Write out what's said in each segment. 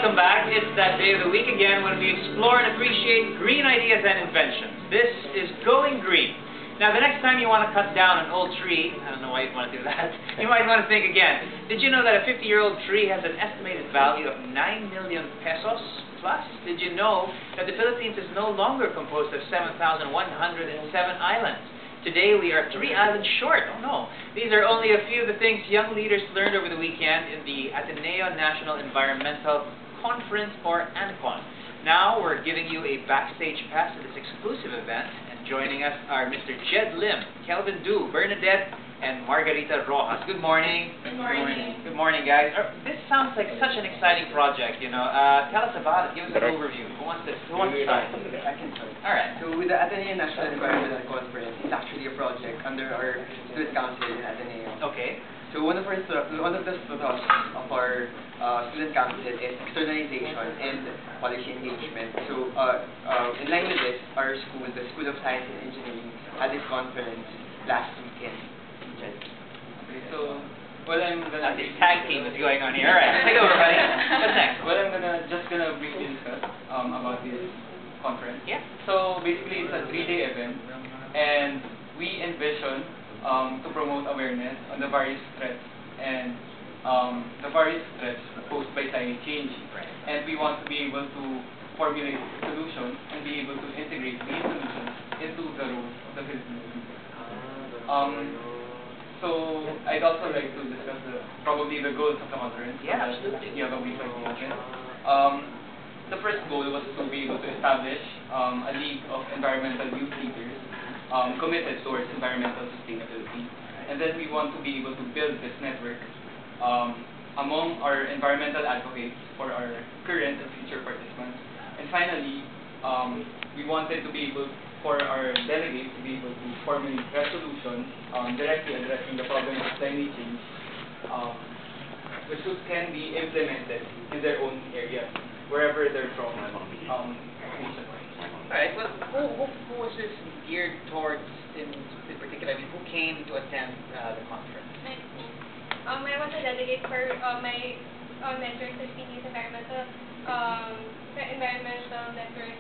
welcome back. It's that day of the week again when we explore and appreciate green ideas and inventions. This is Going Green. Now, the next time you want to cut down an old tree, I don't know why you'd want to do that, you might want to think again. Did you know that a 50-year-old tree has an estimated value of 9 million pesos plus? Did you know that the Philippines is no longer composed of 7,107 islands? Today we are 3 islands short. Oh no. These are only a few of the things young leaders learned over the weekend in the Ateneo National Environmental Conference, or Anecon. Now we're giving you a backstage pass to this exclusive event, and joining us are Mr. Jed Lim, Kelvin Du, Bernadette, and Margarita Rojas. Good morning. Good morning. Good morning, guys. This sounds like such an exciting project, you know. Tell us about it. Give us an overview. Who wants to start? I can start. All right. So with the Ateneo National Environmental Conference, it's actually a project under our student council in Ateneo. Okay. So one of the thoughts of our student council is externalization and policy engagement. So in line with this, our school, the School of Science and Engineering, had this conference last weekend. Okay, so what I'm gonna This tag team is going on here. All right, take over, buddy. What's next? What I'm gonna briefly discuss about this conference. Yeah. So basically, it's a 3-day event, and we envision to promote awareness on the various threats and the various threats posed by climate change. Right. And we want to be able to formulate solutions and be able to integrate these solutions into the rules of the Philippine Government. So I'd also like to discuss probably the goals of the conference. Yeah, absolutely. You have a brief idea. The first goal was to be able to establish a league of environmental youth leaders committed towards environmental sustainability. And then we want to be able to build this network among our environmental advocates for our current and future participants. And finally, we wanted to be able for our delegates to be able to formulate resolutions directly addressing the problem of climate change, which can be implemented in their own areas, wherever they're from, nationwide. Alright, well, who was this geared towards in particular? I mean, who came to attend the conference? I was a delegate for my network, the Philippines Environmental Network.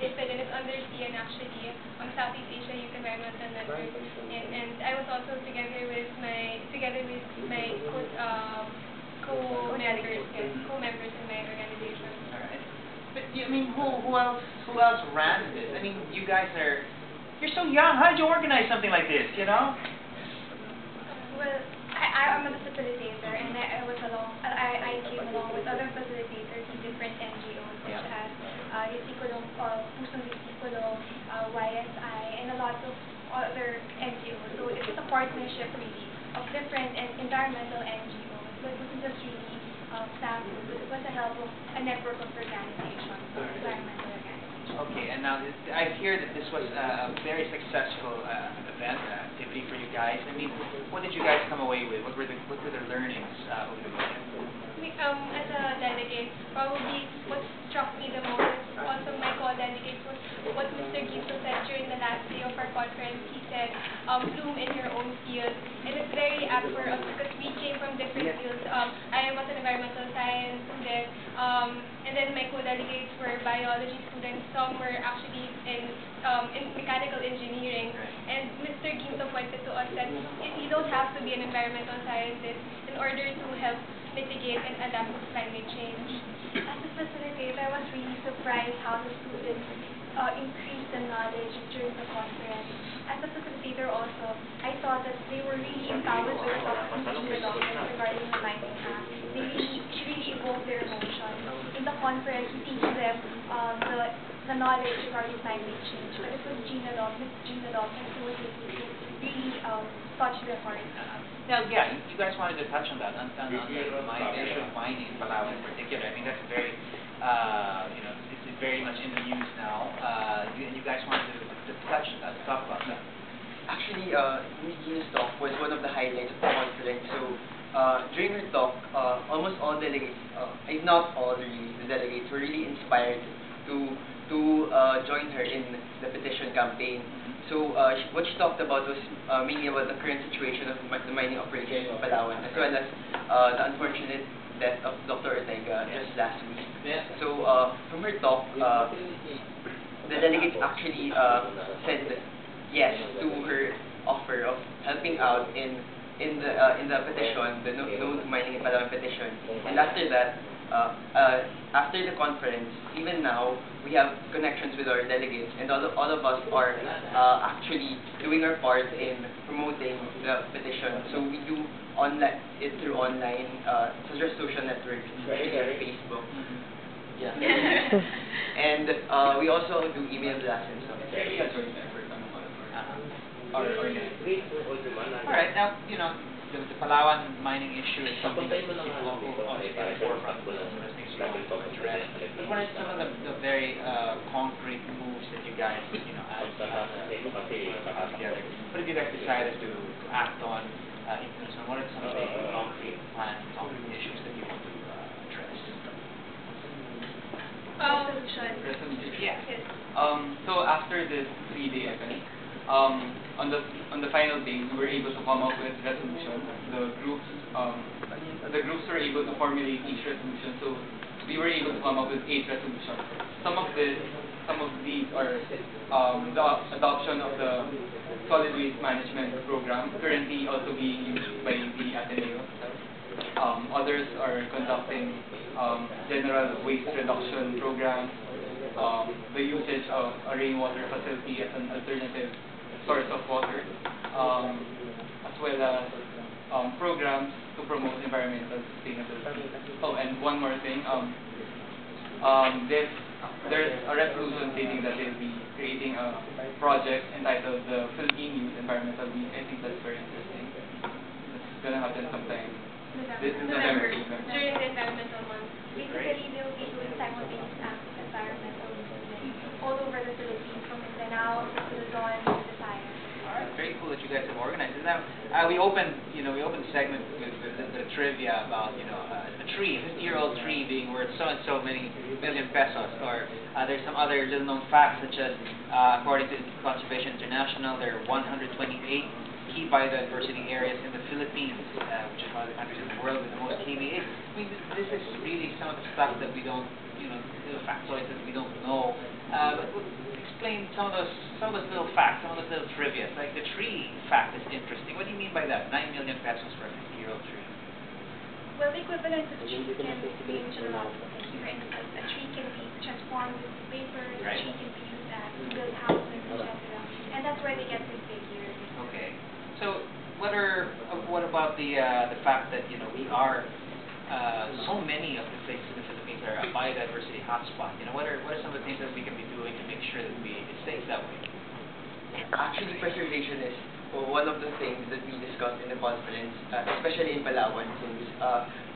It's under CN actually, Southeast Asia Youth Environmental Network, and I was also together with my co-members in my organization. Alright. But I mean, who else ran this? I mean, you're so young. How did you organize something like this? You know? Well, I'm a facilitator, and I came along with other facilitators from different NGOs such as Pusong Discipolo, YSI, and a lot of other NGOs. So it was a partnership really of different environmental NGOs. So it wasn't just really samples, but it was the help of a network of organizations, environmental organizations. Okay, and now I hear that this was a very successful event, activity for you guys. I mean, what did you guys come away with? What were the learnings over the weekend? As a delegate, probably what struck me the most, also my co-delegate, was what Mr. Gito said during the last day of our conference. He said, bloom in your own field. And it's very apt for us because we came from different fields. I was an environmental science student, and then my co-delegates were biology students. Some were actually in mechanical engineering. And Mr. Gito pointed to us that you don't have to be an environmental scientist in order to help mitigate and adapt to climate change. As a facilitator, I was really surprised how the students increased the knowledge during the conference. As a facilitator also, I thought that they were really empowered with the documents regarding the mining act. She really evoked their emotions. In the conference, we teach them the knowledge regarding climate change. But it was Miss Gina Dog, and who was really touched their heart. Now, yeah, you guys wanted to touch on that, on the issue of mining in Palawan in particular. I mean, that's very, it's very much in the news now. And you guys wanted to talk about that. Actually, Ms. Gina's talk was one of the highlights of the conference. So during her talk, almost all delegates, if not all really, the delegates were really inspired to join her in the petition campaign. So what she talked about was mainly about the current situation of the mining operation in Palawan, as well as the unfortunate death of Dr. Ortega just last week. Yeah. So from her talk, the delegates actually said yes to her offer of helping out in the petition, the No to Mining in Palawan petition. And after that, after the conference, even now, we have connections with our delegates, and all of us are actually doing our part in promoting the petition. So we do it through online, such as social networks, Facebook. Yeah. And we also do email blasts and stuff. Alright, now, you know, the Palawan mining issue is something that people obviously at the forefront of those things you want to address. But what are some of the very concrete moves that you guys, you know, as together? What have you guys decided to act on, influence on? What are some of the concrete plans, concrete issues that you want to address? Resolution. Yeah. So after this 3-day event, on the final day, we were able to come up with resolutions. The groups were able to formulate each resolution. So we were able to come up with 8 resolutions. Some of these are the adoption of the solid waste management program, currently also being used by the Ateneo. Others are conducting general waste reduction programs, the usage of a rainwater facility as an alternative source of water, as well as programs to promote environmental sustainability. Oh, and one more thing, there's a resolution stating that they'll be creating a project entitled the Philippine Youth Environmental Week. I think that's very interesting. It's gonna happen sometime this November. During the environmental month. Basically, they'll be doing simultaneous acts of environmental movement all over the Philippines, from Mindanao to Luzon to Visayas. Alright, very cool that you guys have organized it. Now, we opened the segment with the trivia about, you know, a tree, a 50-year-old tree being worth so and so many million pesos. Or there's some other little-known facts, such as, according to Conservation International, there are 128 key biodiversity areas in the Philippines, which is one of the countries in the world with the most KBA. I mean, this is really some of the stuff that we don't, you know, little factoids that we don't know. But explain some of those little facts, some of those little trivia. Like the tree fact is interesting. What do you mean by that? 9 million pesos for a 50-year-old tree. Well, the equivalent of tree can range a lot. For instance, a tree can be transformed into papers, a tree can be used to build houses, etc. And that's where they get this figure. Okay. So, what about the fact that, you know, we are so many of the places in the Philippines are a biodiversity hotspot? You know, what are some of the things that we can be doing to make sure that it stays that way? Actually, preservation is one of the things that we discussed in the conference, especially in Palawan, since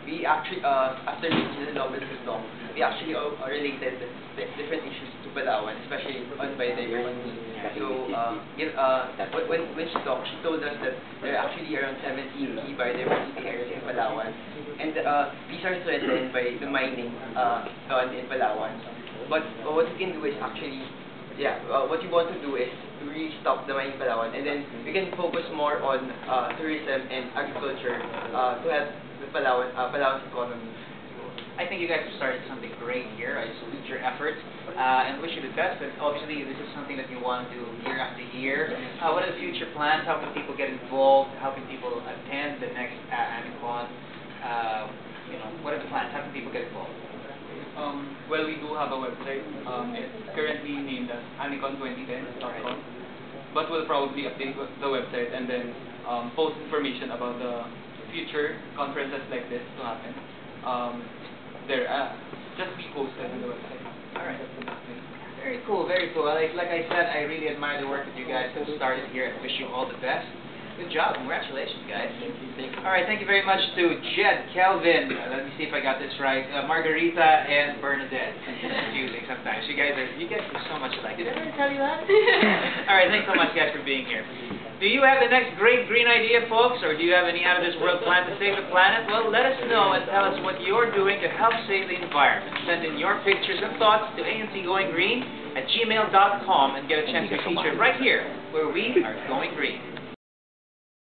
we actually, after listening to the Nobel talk, we actually related different issues to Palawan, especially on biodiversity. So, when she talked, she told us that there are actually around 17 key biodiversity areas in Palawan, and these are threatened by the mining done in Palawan. But what you can do is actually, what you want to do is to really stop the mining in Palawan, and then we can focus more on tourism and agriculture to help the Palawan's economy. I think you guys have started something great here. I salute your efforts and wish you the best. But obviously, this is something that you want to do year after year. What are the future plans? How can people get involved? How can people attend the next Anecon? You know, what are the plans? How can people get involved? Well, we do have a website. It's currently named as Anecon2010.com. But we'll probably update the website and then post information about the future conferences like this to happen. Just be posted on the website. Alright. Very cool, very cool. Like I said, I really admire the work that you guys have started here and wish you all the best. Good job. Congratulations, guys. Alright, thank you very much to Jed, Kelvin, let me see if I got this right, Margarita, and Bernadette. It's confusing sometimes. You guys are so much alike. Did I ever tell you that? Alright, thanks so much, guys, for being here. Do you have the next great green idea, folks, or do you have any out-of-this-world plan to save the planet? Well, let us know and tell us what you're doing to help save the environment. Send in your pictures and thoughts to ancgoinggreen@gmail.com and get a chance to be featured right here, where we are going green.